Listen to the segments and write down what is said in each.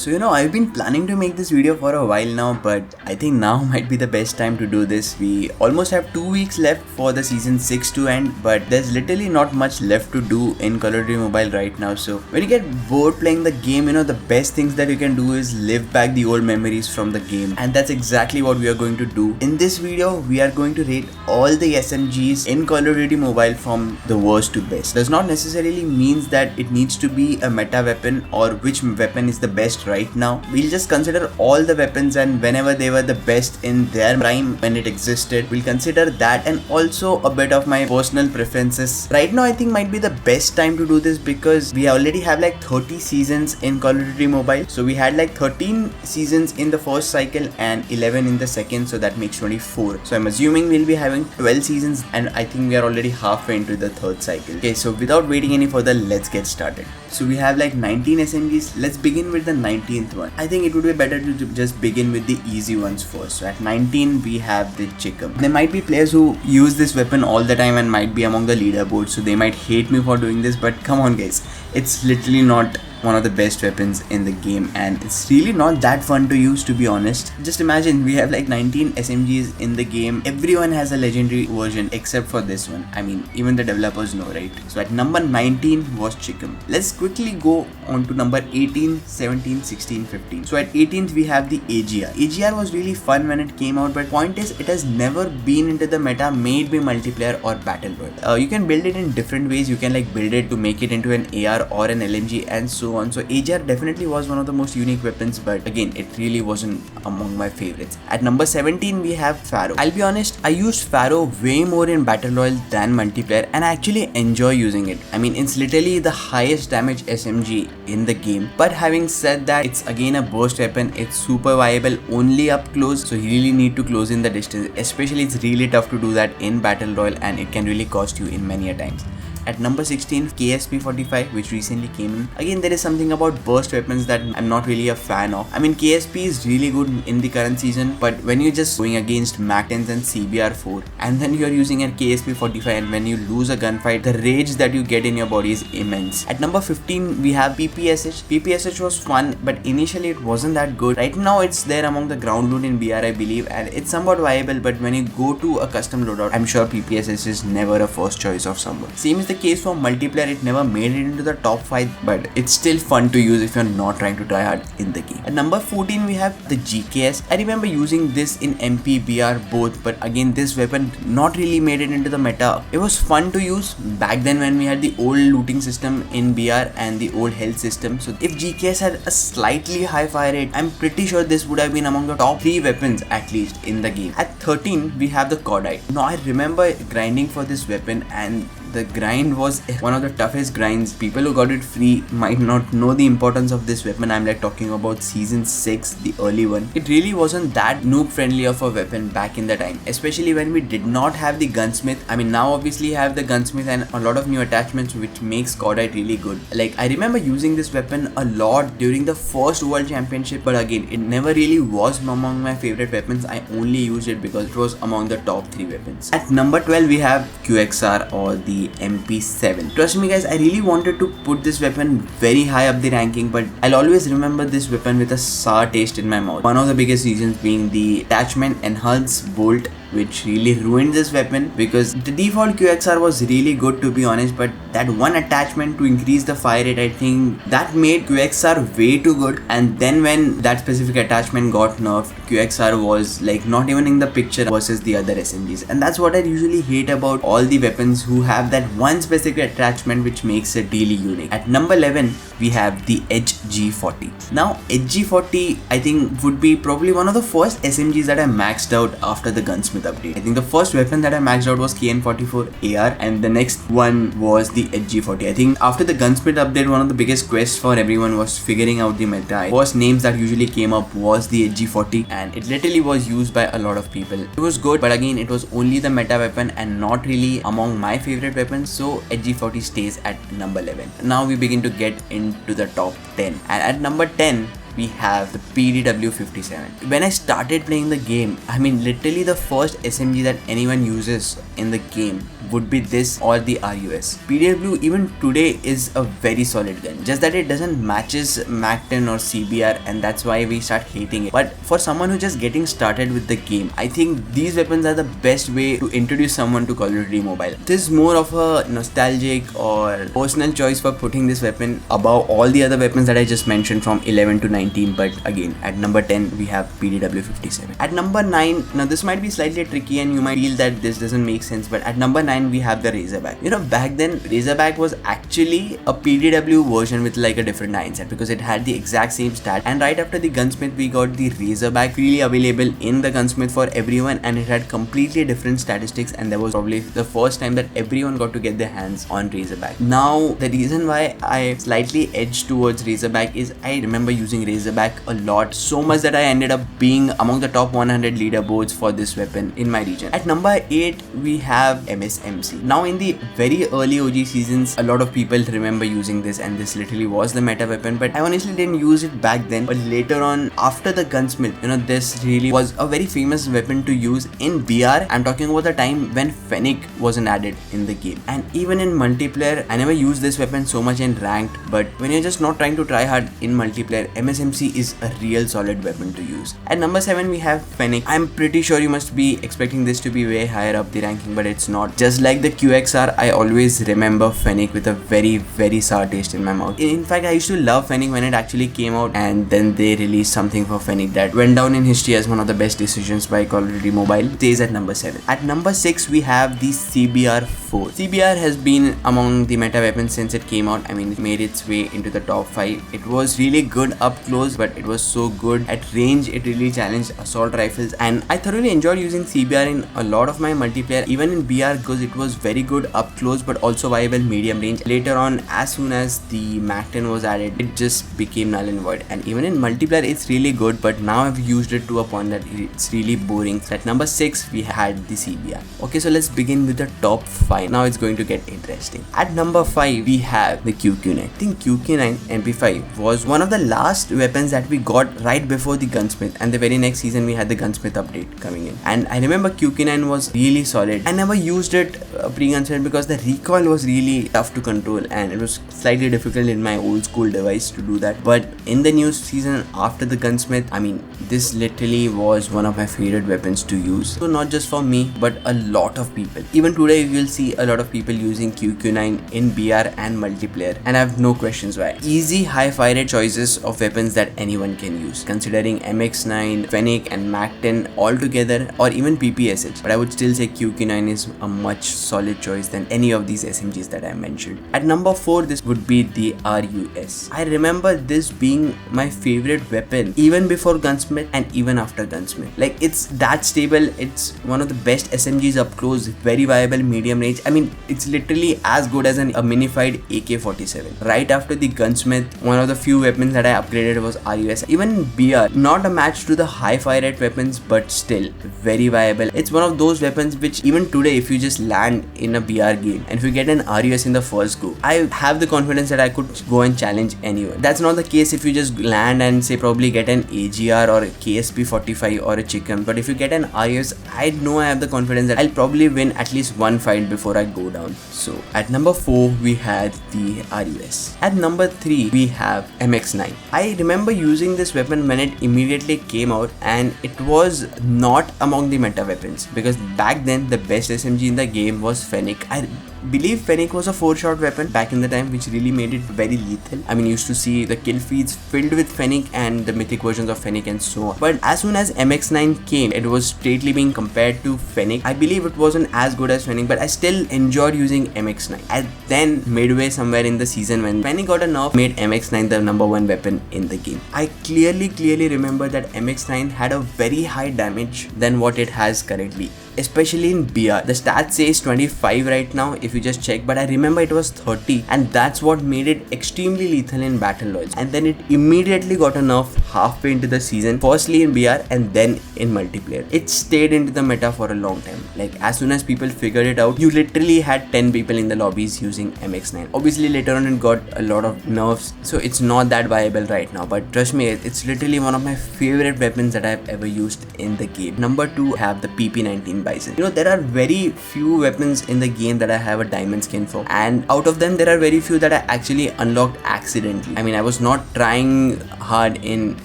So I've been planning to make this video for a while now, but I think now might be the best time to do this. We almost have 2 weeks left for the season 6 to end, but there's literally not much left to do in Call of Duty Mobile right now. So when you get bored playing the game, the best things that you can do is live back the old memories from the game, and that's exactly what we are going to do. In this video, we are going to rate all the SMGs in Call of Duty Mobile from the worst to best. Does not necessarily means that it needs to be a meta weapon or which weapon is the best right now. We'll just consider all the weapons and whenever they were the best in their prime when it existed, we'll consider that, and also a bit of my personal preferences. Right now I think might be the best time to do this because we already have like 30 seasons in Call of Duty Mobile. So we had like 13 seasons in the first cycle and 11 in the second, so that makes 24. So I'm assuming we'll be having 12 seasons, and I think we are already halfway into the third cycle. Okay, so without waiting any further, let's get started. So we have like 19 SMGs. Let's begin with the 19th one. I think it would be better to just begin with the easy ones first. So at 19 we have the Chikum. There might be players who use this weapon all the time and might be among the leaderboards, so they might hate me for doing this, but come on guys, it's literally not one of the best weapons in the game, and it's really not that fun to use, to be honest. Just imagine we have like 19 SMGs in the game. Everyone has a legendary version except for this one. I mean, even the developers know, right? So at number 19 was Chikum. Let's quickly go on to number 18, 17, 16, 15. So at 18th we have the AGR. AGR was really fun when it came out, but point is it has never been into the meta, made by multiplayer or battle world. You can build it in different ways. You can like build it to make it into an AR or an LMG and so on. So AGR definitely was one of the most unique weapons, but again, it really wasn't among my favorites. At number 17 we have Pharaoh. I'll be honest, I used Pharaoh way more in battle royale than multiplayer, and I actually enjoy using it. I mean, it's literally the highest damage SMG in the game, but having said that, it's again a burst weapon. It's super viable only up close, so you really need to close in the distance. Especially it's really tough to do that in battle royale, and it can really cost you in many a times. At number 16, KSP-45, which recently came in. Again, there is something about burst weapons that I'm not really a fan of. I mean, KSP is really good in the current season, but when you're just going against MAC-10s and CBR-4, and then you're using a KSP-45, and when you lose a gunfight, the rage that you get in your body is immense. At number 15, we have PPSH. PPSH was fun, but initially it wasn't that good. Right now, it's there among the ground loot in BR, I believe, and it's somewhat viable, but when you go to a custom loadout, I'm sure PPSH is never a first choice of someone. Same is the case for multiplayer. It never made it into the top 5, but it's still fun to use if you're not trying to try hard in the game. At number 14 we have the GKS. I remember using this in MP, BR both, but again this weapon not really made it into the meta. It was fun to use back then when we had the old looting system in BR and the old health system. So if GKS had a slightly high fire rate, I'm pretty sure this would have been among the top 3 weapons at least in the game. At 13 we have the CODM. Now I remember grinding for this weapon, and the grind was one of the toughest grinds. People who got it free might not know the importance of this weapon. I'm like talking about season 6, the early one. It really wasn't that noob friendly of a weapon back in the time, especially when we did not have the gunsmith. I mean, now obviously have the gunsmith and a lot of new attachments, which makes CODM really good. Like, I remember using this weapon a lot during the first world championship, but again, it never really was among my favorite weapons. I only used it because it was among the top 3 weapons. At number 12 we have QXR, or the MP7. Trust me guys, I really wanted to put this weapon very high up the ranking, but I'll always remember this weapon with a sour taste in my mouth. One of the biggest reasons being the attachment Enhanced Bolt, which really ruined this weapon, because the default QXR was really good, to be honest, but that one attachment to increase the fire rate, I think that made QXR way too good. And then when that specific attachment got nerfed, QXR was like not even in the picture versus the other SMGs, and that's what I usually hate about all the weapons who have that one specific attachment which makes it really unique. At number 11 we have the HG40. Now HG40 I think would be probably one of the first SMGs that I maxed out after the gunsmith update. I think the first weapon that I maxed out was KN44 AR, and the next one was the HG40. I think after the gunsmith update, one of the biggest quests for everyone was figuring out the meta. First names that usually came up was the HG40, and it literally was used by a lot of people. It was good, but again, it was only the meta weapon and not really among my favorite weapons, so HG40 stays at number 11. Now we begin to get into the top 10, and at number 10 we have the PDW-57. When I started playing the game, I mean literally the first SMG that anyone uses in the game would be this or the RUS. PDW even today is a very solid gun, just that it doesn't matches MAC-10 or CBR, and that's why we start hating it. But for someone who's just getting started with the game, I think these weapons are the best way to introduce someone to Call of Duty Mobile. This is more of a nostalgic or personal choice for putting this weapon above all the other weapons that I just mentioned from 11 to 19. But again, at number 10 we have PDW-57. At number 9, now this might be slightly tricky and you might feel that this doesn't make sense, but at number 9 we have the Razorback. You know, back then Razorback was actually a PDW version with like a different iron set, because it had the exact same stat, and right after the Gunsmith we got the Razorback freely available in the Gunsmith for everyone, and it had completely different statistics, and that was probably the first time that everyone got to get their hands on Razorback. Now the reason why I slightly edged towards Razorback is I remember using Razorback a lot, so much that I ended up being among the top 100 leaderboards for this weapon in my region. At number 8 we have MSMC. Now in the very early OG seasons, a lot of people remember using this, and this literally was the meta weapon, but I honestly didn't use it back then. But later on, after the Gunsmith, you know, this really was a very famous weapon to use in BR. I'm talking about the time when Fennec wasn't added in the game, and even in multiplayer I never used this weapon so much in ranked, but when you're just not trying to try hard in multiplayer, MSMC is a real solid weapon to use. At number 7 we have Fennec. I'm pretty sure you must be expecting this to be way higher up the ranking, but it's not. Just like the QXR, I always remember Fennec with a very sour taste in my mouth. In fact, I used to love Fennec when it actually came out, and then they released something for Fennec that went down in history as one of the best decisions by Call of Duty Mobile. It stays at number 7. At number 6 we have the CBR-4. CBR has been among the meta weapons since it came out. I mean, it made its way into the top 5. It was really good up close, but it was so good at range. It really challenged assault rifles, and I thoroughly enjoyed using CBR in a lot of my multiplayer, even in BR, because it was very good up close but also viable medium range. Later on, as soon as the MAC-10 was added, it just became null and void, and even in multiplayer it's really good, but now I've used it to a point that it's really boring. So at number 6 we had the CBR. Okay, so let's begin with the top 5. Now it's going to get interesting. At number 5 we have the QQ9. I think QQ9 MP5 was one of the last weapons that we got right before the Gunsmith, and the very next season we had the Gunsmith update coming in, and I remember QQ9 was really solid. I never used it pre-Gunsmith because the recoil was really tough to control, and it was slightly difficult in my old school device to do that. But in the new season after the Gunsmith, I mean, this literally was one of my favorite weapons to use. So not just for me, but a lot of people. Even today you will see a lot of people using QQ9 in BR and multiplayer, and I have no questions why. Easy high fire rate choices of weapons that anyone can use, considering MX9, Fennec and MAC-10 all together, or even PPSH. But I would still say QQ9 is a much solid choice than any of these SMGs that I mentioned. At number 4 this would be the RUS. I remember this being my favorite weapon even before Gunsmith and even after Gunsmith. Like, it's that stable. It's one of the best SMGs up close, very viable medium range. I mean, it's literally as good as a minified AK-47. Right after the Gunsmith, one of the few weapons that I upgraded was RUS. Even BR, not a match to the high fire rate weapons, but still very viable. It's one of those weapons which even today, if you just land in a BR game and if you get an RUS in the first go, I have the confidence that I could go and challenge anyone. That's not the case if you just land and say probably get an AGR or a KSP-45 or a Chicken. But if you get an RUS, I know I have the confidence that I'll probably win at least one fight before I go down. So at number 4 we had the RUS. At number 3 we have MX9. I remember using this weapon when it immediately came out, and it was not among the meta weapons, because back then the best SMG in the game was Fennec. I believe Fennec was a 4-shot weapon back in the time, which really made it very lethal. I mean, you used to see the kill feeds filled with Fennec and the mythic versions of Fennec and so on. But as soon as MX9 came, it was straightly being compared to Fennec. I believe it wasn't as good as Fennec, but I still enjoyed using MX9. And then midway somewhere in the season, when Fennec got a nerf, made MX9 the number 1 weapon in the game. I clearly remember that MX9 had a very high damage than what it has currently, especially in BR. The stat says 25 right now if you just check, but I remember it was 30, and that's what made it extremely lethal in battle logs. And then it immediately got a nerf halfway into the season, firstly in BR and then in multiplayer. It stayed into the meta for a long time. Like as soon as people figured it out, you literally had 10 people in the lobbies using MX9. Obviously later on it got a lot of nerfs, so it's not that viable right now, but trust me, it's literally one of my favorite weapons that I've ever used in the game. Number 2, have the PP19 Bison. You know, there are very few weapons in the game that I have a diamond skin for, and out of them there are very few that I actually unlocked accidentally. I mean, I was not trying hard in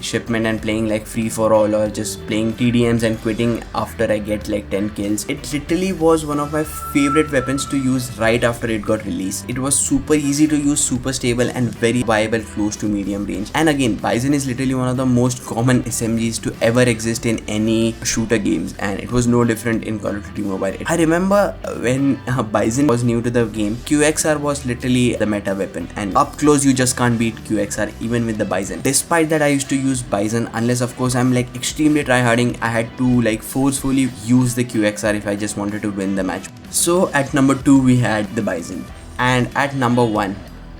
shipment and playing like free for all or just playing TDMs and quitting after I get like 10 kills. It literally was one of my favorite weapons to use right after it got released. It was super easy to use, super stable and very viable close to medium range. And again, Bison is literally one of the most common SMGs to ever exist in any shooter games, and it was no different in Call of Duty Mobile. I remember when Bison was new to the game, QXR was literally the meta weapon, and up close you just can't beat QXR even with the Bison. Despite that, I used to use Bison unless of course I'm like extremely tryharding. I had to like forcefully use the QXR if I just wanted to win the match. So at number 2 we had the Bison, and at number 1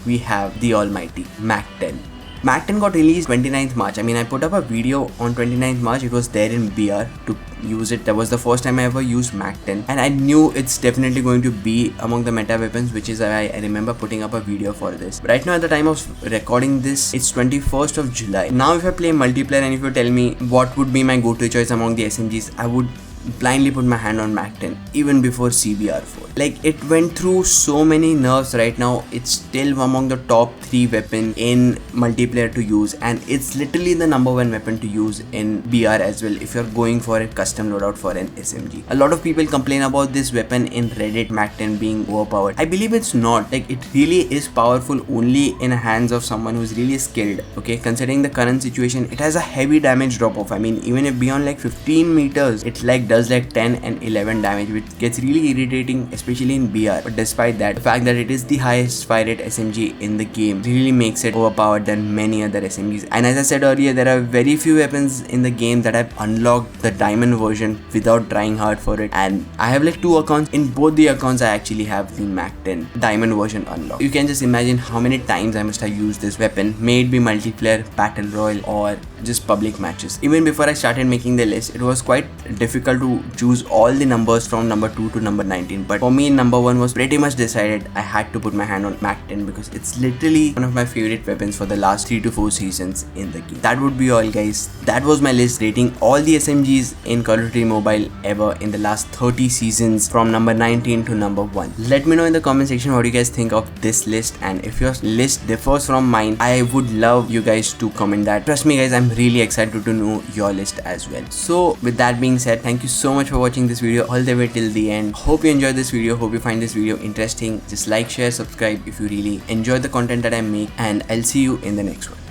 we have the almighty Mac 10. Mac 10 got released 29th March. I mean, I put up a video on 29th March. It was there in BR to use it. That was the first time I ever used Mac 10, and I knew it's definitely going to be among the meta weapons, which is why I remember putting up a video for this. But right now at the time of recording this, it's 21st of July. Now if I play multiplayer and if you tell me what would be my go-to choice among the SMGs, I would blindly put my hand on Mac 10 even before CBR4. Like, it went through so many nerfs. Right now it's still among the top 3 weapon in multiplayer to use, and it's literally the number 1 weapon to use in BR as well if you're going for a custom loadout for an SMG. A lot of people complain about this weapon in Reddit, Mac 10 being overpowered. I believe it's not. Like, it really is powerful only in the hands of someone who's really skilled. Okay, considering the current situation, it has a heavy damage drop off. I mean, even if beyond like 15 meters, it like does like 10 and 11 damage, which gets really irritating, especially in BR. But despite that, the fact that it is the highest fire rate SMG in the game really makes it overpowered than many other SMGs. And as I said earlier, there are very few weapons in the game that I've unlocked the diamond version without trying hard for it, and I have like 2 accounts. In both the accounts I actually have the Mac 10 diamond version unlocked. You can just imagine how many times I must have used this weapon, may it be multiplayer, battle royale or just public matches. Even before I started making the list, it was quite difficult to choose all the numbers from number 2 to number 19, but for me number 1 was pretty much decided. I had to put my hand on Mac 10 because it's literally one of my favorite weapons for the last 3 to 4 seasons in the game. That would be all, guys. That was my list rating all the SMGs in Call of Duty Mobile ever in the last 30 seasons from number 19 to number 1. Let me know in the comment section what you guys think of this list, and if your list differs from mine, I would love you guys to comment that. Trust me guys, I'm really excited to know your list as well. So with that being said, thank you so much for watching this video all the way till the end. Hope you enjoyed this video. Hope you find this video interesting. Just like, share, subscribe if you really enjoy the content that I make, and I'll see you in the next one.